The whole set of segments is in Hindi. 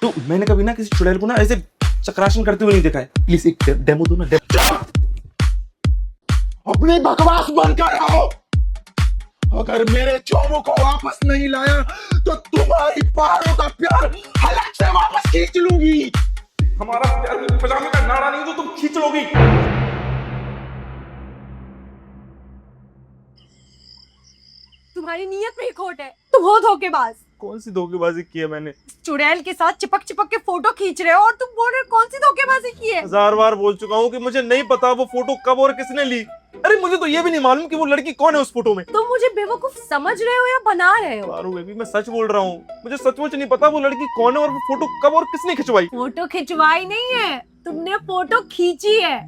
तो मैंने कभी ना किसी चुड़ैल को ना ऐसे चक्रासन करते हुए नहीं देखा है। प्लीज एक डेमो दो ना। अपनी बकवास बंद कर रहा हो। अगर मेरे चोमू को वापस नहीं लाया तो तुम्हारी पारों का प्यार हलक से वापस खींच लूंगी। हमारा प्यार पजामे का नाड़ा नहीं तो तुम खींच लोगी। तुम्हारी नीयत में ही खोट है, तुम हो धोखेबाज। कौन सी धोखेबाजी की है मैंने? चुड़ैल के साथ चिपक चिपक के फोटो खींच रहे हो और तुम बोल रहे हो कौन सी धोखेबाजी की है। 1000 बार बोल चुका हूँ कि मुझे नहीं पता वो फोटो कब और किसने ली। अरे मुझे तो ये भी नहीं मालूम कि वो लड़की कौन है उस फोटो में। तुम मुझे बेवकूफ समझ रहे हो या बना रहे हो? पारू बेबी मैं सच बोल रहा हूँ, मुझे सचमुच नहीं पता वो लड़की कौन है और वो फोटो कब और किसने खिंचवाई। फोटो खिंचवाई नहीं है, तुमने फोटो खींची है।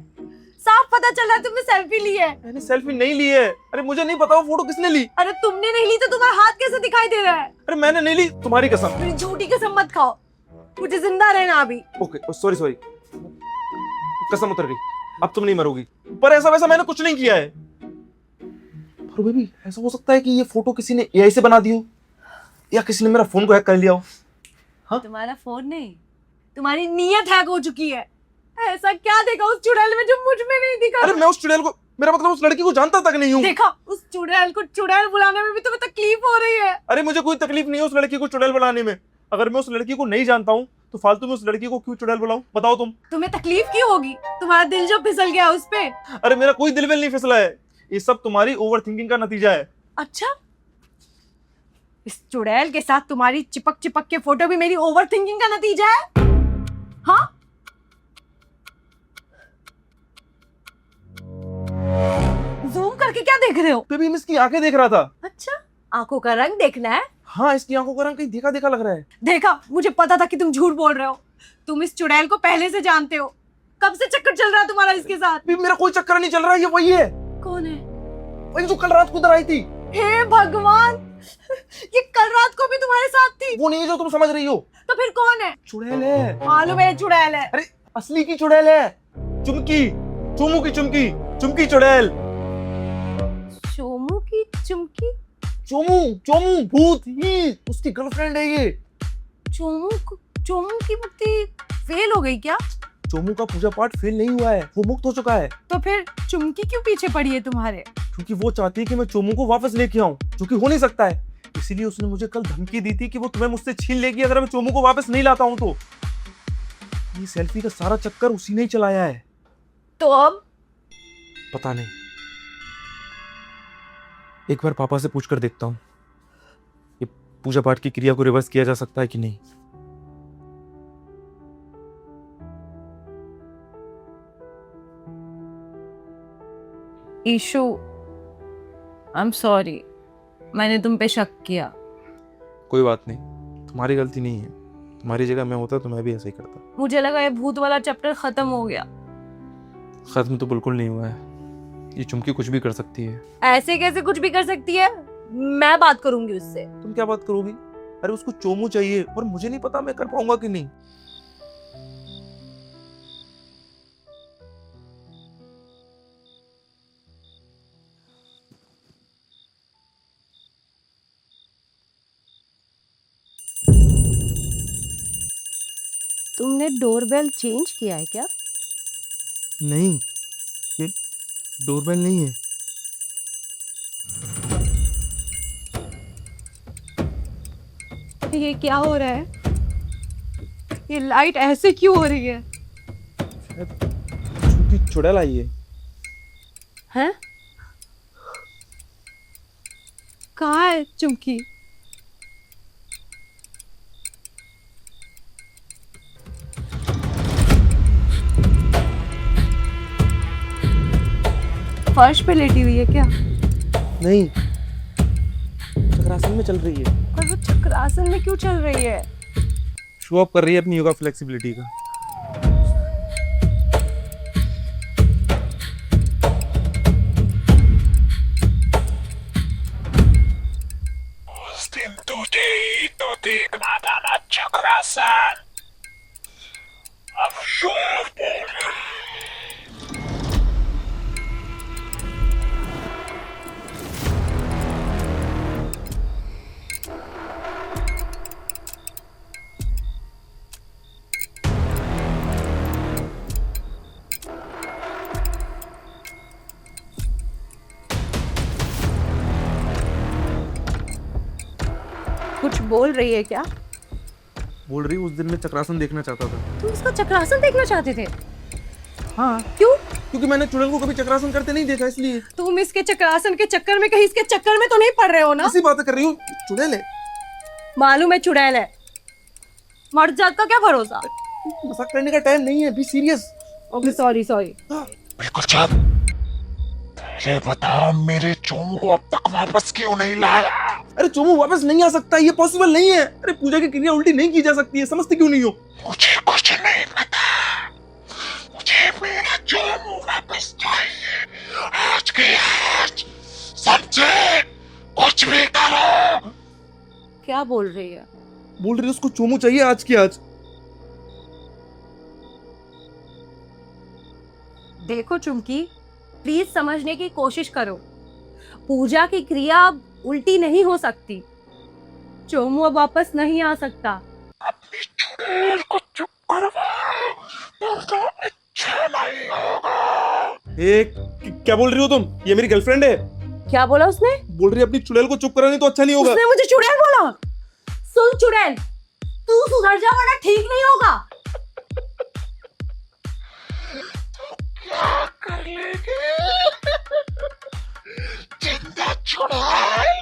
साफ पता चल रहा है तुमने सेल्फी ली है। मैंने सेल्फी नहीं ली है। अरे मुझे नहीं पता वो फोटो किसने ली। अरे तुमने नहीं ली तो तुम्हारा हाथ कैसे दिखाई दे रहा है? अरे मैंने नहीं ली, तुम्हारी कसम। मेरी झूठी कसम मत खाओ, मुझे जिंदा रहना अभी। ओके सॉरी सॉरी, कसम उतर गई, अब तुम नहीं मरोगी। पर ऐसा वैसा मैंने कुछ नहीं किया है। पर बेबी ऐसा हो सकता है कि ये फोटो किसी ने एआई से बना दी हो या किसी ने मेरा फोन को हैक कर लिया हो। हाँ? तुम्हारा फोन नहीं, तुम्हारी नीयत हैक हो चुकी है। ऐसा क्या देखा उस चुड़ैल में जो मुझ में नहीं दिखा? अरे मैं उस चुड़ैल को, मेरा मतलब उस लड़की को जानता तक नहीं हूँ। देखा, उस चुड़ैल को चुड़ैल बुलाने में भी तुम्हें तकलीफ हो रही है। अरे मुझे कोई तकलीफ नहीं है उस लड़की को चुड़ैल बुलाने में। अगर मैं उस लड़की को नहीं जानता हूँ तो फालतू में उस लड़की को क्यों चुड़ैल बुलाऊं? बताओ तुम। तुम्हें तकलीफ क्यों होगी? तुम्हारा दिल जो फिसल गया उस पे। अरे मेरा कोई दिल विल नहीं फिसला है, ये सब तुम्हारी ओवर थिंकिंग का नतीजा है। अच्छा, इस चुड़ैल के साथ तुम्हारी चिपक चिपक के फोटो भी मेरी ओवर थिंकिंग का नतीजा है? हाँ, जूम करके क्या देख रहे हो? बेबी मैं इसकी आंखें देख रहा था। अच्छा, आंखों का रंग देखना है? हाँ इसकी आंखों का रंग कहीं देखा देखा लग रहा है। देखा, मुझे पता था कि तुम झूठ बोल रहे हो। तुम इस चुड़ैल को पहले से जानते हो। कब से चक्कर चल रहा है तुम्हारा इसके साथ? बेबी मेरा कोई चक्कर नहीं चल रहा है, ये वही है। कौन है? वही जो कल रात को उधर आई थी। हे भगवान, ये कल रात को भी तुम्हारे साथ थी? वो नहीं है जो तुम समझ रही हो। तो फिर कौन है? चुड़ैल है। मालूम है चुड़ैल है। अरे असली की चुड़ैल है, चुमकी, चुमू की चुमकी, चुमकी चुड़ैल। चोमू की चुमकी? चोमू, चोमू भूत ही उसकी गर्लफ्रेंड है ये। चोमू की मुक्ति फेल हो गई क्या? चोमू का पूजा पाठ फेल नहीं हुआ है, वो मुक्त हो चुका है। तो फिर चुमकी क्यों पीछे पड़ी है तुम्हारे? क्योंकि वो चाहती है कि मैं चोमू को वापस लेके आऊं, जो कि हो नहीं सकता है। इसीलिए उसने मुझे कल धमकी दी थी कि वो तुम्हें मुझसे छीन लेगी अगर मैं चोमू को वापस नहीं लाता हूं तो। ये सेल्फी का सारा चक्कर उसी ने ही चलाया है। तो अब? पता नहीं, एक बार पापा से पूछकर देखता हूँ ये पूजा पाठ की क्रिया को रिवर्स किया जा सकता है कि नहीं। ईशु, आई एम सॉरी, मैंने तुम पे शक किया। कोई बात नहीं, तुम्हारी गलती नहीं है। तुम्हारी जगह मैं होता तो मैं भी ऐसा ही करता। मुझे लगा ये भूत वाला चैप्टर खत्म हो गया। खत्म तो बिल्कुल नहीं हुआ है, ये चुमकी कुछ भी कर सकती है। ऐसे कैसे कुछ भी कर सकती है? मैं बात करूंगी उससे। तुम क्या बात करोगी? अरे उसको चोमू चाहिए और मुझे नहीं पता मैं कर पाऊंगा कि नहीं। तुमने डोरबेल चेंज किया है क्या? नहीं, ये डोरबेल नहीं है। ये क्या हो रहा है? ये लाइट ऐसे क्यों हो रही है? चुमकी चुड़ैल आई है। हैं? कहाँ है चुमकी? फर्श पे लेटी हुई है क्या? नहीं, चक्रासन में चल रही है। पर वो चक्रासन में क्यों चल रही है? शो अप कर रही है अपनी योगा फ्लेक्सिबिलिटी का। उस दिन तुझे ही तो देखना था ना चक्रासन। अब शोर बोल रही। बोल रही है क्या? बोल रही उस दिन मैं चक्रासन देखना चाहता था। तुम इसका चक्रासन देखना चाहते थे? हाँ, क्यों? क्योंकि मैंने चुड़ैल को कभी चक्रासन करते नहीं देखा, इसलिए। तुम इसके चक्रासन के चक्कर में कहीं इसके चक्कर में तो नहीं पड़ रहे हो ना? ऐसी बातें कर रही हूँ, चुड़ैल है। मालूम है चुड़ैल है, मर जात का क्या भरोसा? मजाक करने का टाइम नहीं है, be serious. Okay sorry sorry. बिल्कुल चुप। पहले बता मेरे चोमू को अब तक वापस क्यों नहीं लाया? अरे चोमू वापस नहीं आ सकता, ये पॉसिबल नहीं है। अरे पूजा की क्रिया उल्टी नहीं की जा सकती है, समझते क्यों नहीं हो? मुझे कुछ नहीं पता, मुझे मेरा चोमू वापस चाहिए, आज के आज। समझे? कुछ भी करो। क्या बोल रही है? बोल रही है उसको चोमू चाहिए आज की आज। देखो चुमकी, प्लीज समझने की कोशिश करो। पूजा की क्रिया अब उल्टी नहीं हो सकती। चोमू अब वापस नहीं आ सकता। अपनी चुड़ैल को चुप करवाओ, तो अच्छा नहीं होगा। क्या बोल रही हो तुम? ये मेरी गर्लफ्रेंड है। क्या बोला उसने? बोल रही है अपनी चुड़ैल को चुप करानी तो अच्छा नहीं होगा। उसने मुझे चुड़ैल बोला? सुन चुड़ैल, तू सुधर जा वरना ठीक नहीं होगा। क्या कर लेगी जिंदा चुड़ैल?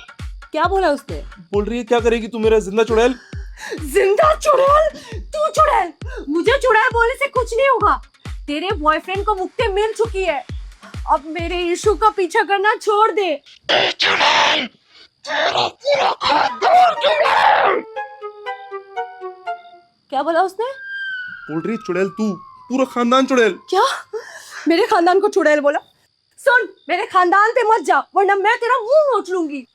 क्या बोला उसने? बोल रही है क्या करेगी तू मेरा जिंदा चुड़ैल? जिंदा चुड़ैल? तू चुड़ैल? मुझे चुड़ैल बोलने से कुछ नहीं होगा। तेरे बॉयफ्रेंड को मुक्ति मिल चुकी है, अब मेरे इशू का पीछा करना छोड़ दे। चुड़ैल, तेरा पूरा खानदान चुड़ैल। क्या बोला उसने? बोल रही है चुड़ैल तू, पूरा खानदान चुड़ैल। क्या? मेरे खानदान को चुड़ैल बोला? सुन, मेरे खानदान पे मत जा वरना मैं तेरा मुंह नोच लूंगी।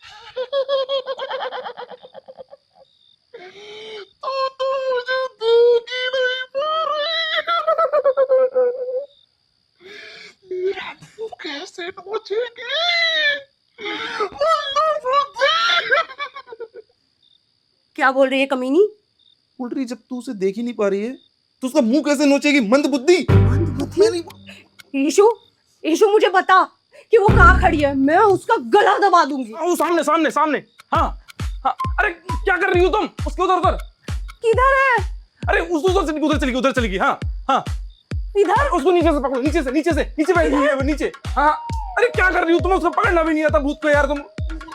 तो मुझे देगी नहीं पा रही। मेरा मुंह कैसे नोचेगी? क्या बोल रही है कमीनी? बोल रही है जब तू उसे देख ही नहीं पा रही है तो उसका मुंह कैसे नोचेगी? मंद बुद्धि। ईशु, ईशु मुझे बता कि वो कहाँ खड़ी है, मैं उसका गला दबा दूंगी। वो सामने सामने सामने। हाँ हाँ। अरे क्या कर रही हो तुम? उसके उधर उधर। किधर है? अरे उस उधर चलेगी। हाँ हाँ। इधर? उसको नीचे से पकड़ो, नीचे बैठ गई है वो नीचे। हाँ। अरे क्या कर रही हो तुम? उसको पकड़ना भी नहीं आता भूत को यार तुम।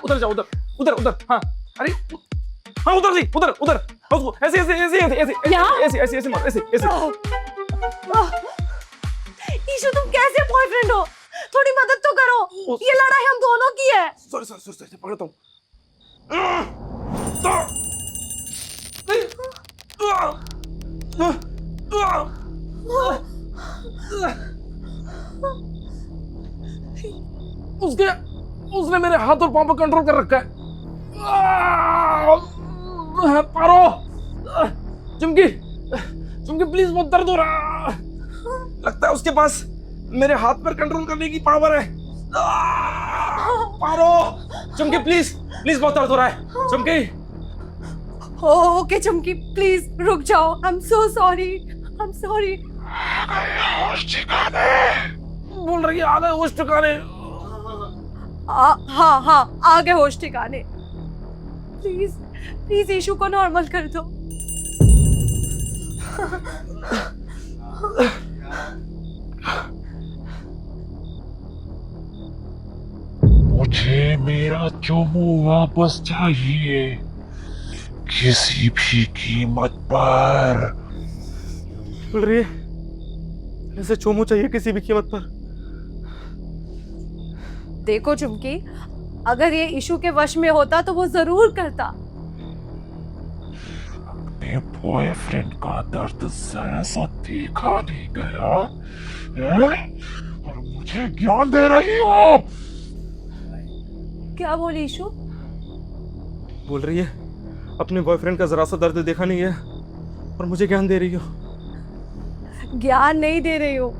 उधर जाओ, उधर। हाँ। अरे हाँ उधर जी, उधर उसको ऐसे मारो, ऐसे। ईशु तुम कैसे बॉयफ्रेंड हो? थोड़ी मदद तो करो, ये लड़ाई हम दोनों की है। सॉरी पकड़ता हूँ। उसने मेरे हाथ और पांव पर कंट्रोल कर रखा है। पारो, चुमकी प्लीज, बहुत दर्द हो रहा। लगता है उसके पास मेरे हाथ पर कंट्रोल करने की पावर है। पारो, चुमकी प्लीज, बहुत दर्द हो रहा है। चुमकी। ओके चुमकी प्लीज रुक जाओ। I am so sorry. बोल रही है आ गए होश ठिकाने। हाँ आ गए होश ठिकाने। प्लीज ईशु को नॉर्मल कर दो। मुझे मेरा चोमू वापस चाहिए, किसी भी कीमत पर। बोल रही है ऐसे चोमू चाहिए किसी भी कीमत पर। देखो चुमकी, अगर ये इशू के वश में होता तो वो जरूर करता। अपने बॉयफ्रेंड का दर्द ऐसा देखा नहीं गया है? और मुझे ज्ञान दे रही हो? क्या बोली इशू? बोल रही है अपने बॉयफ्रेंड का जरा सा दर्द देखा नहीं है और मुझे ज्ञान दे रही हो। ज्ञान नहीं दे रही हो,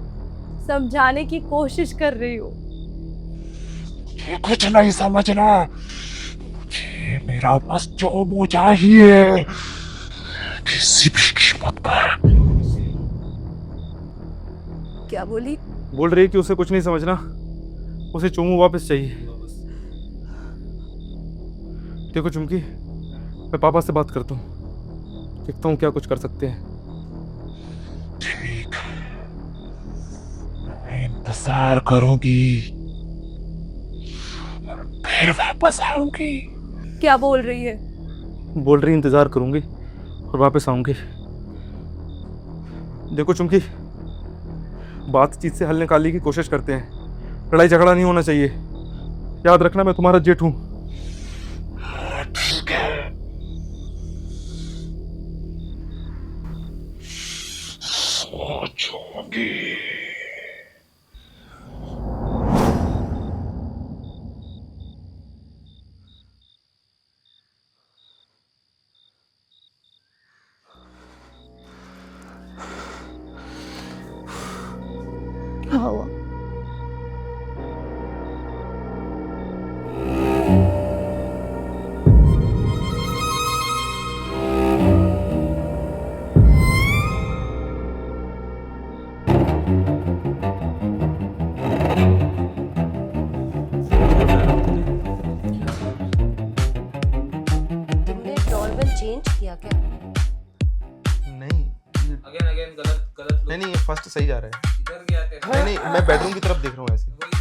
समझाने की कोशिश कर रही हो। मुझे कुछ नहीं समझना, मुझे मेरा बस चोमू चाहिए, किसी भी कीमत पर। क्या बोली? बोल रही है कि उसे कुछ नहीं समझना, उसे चोमू वापस चाहिए। देखो चुमकी, मैं पापा से बात करता हूँ, देखता हूँ क्या कुछ कर सकते हैं। ठीक, मैं इंतजार करूंगी, फिर वापस आऊंगी। क्या बोल रही है? बोल रही इंतजार करूंगी और वापस आऊंगी। देखो चुमकी, बातचीत से हल निकालने की कोशिश करते हैं, लड़ाई झगड़ा नहीं होना चाहिए। याद रखना मैं तुम्हारा जेठ हूं। ठीक है, सोचूंगी। क्या हुआ? तुमने डोरबेल चेंज किया क्या? नहीं अगेन अगेन गलत गलत नहीं, ये फर्स्ट सही जा रहा है। इधर क्या थे? नहीं, मैं बेडरूम की तरफ देख रहा हूँ ऐसे।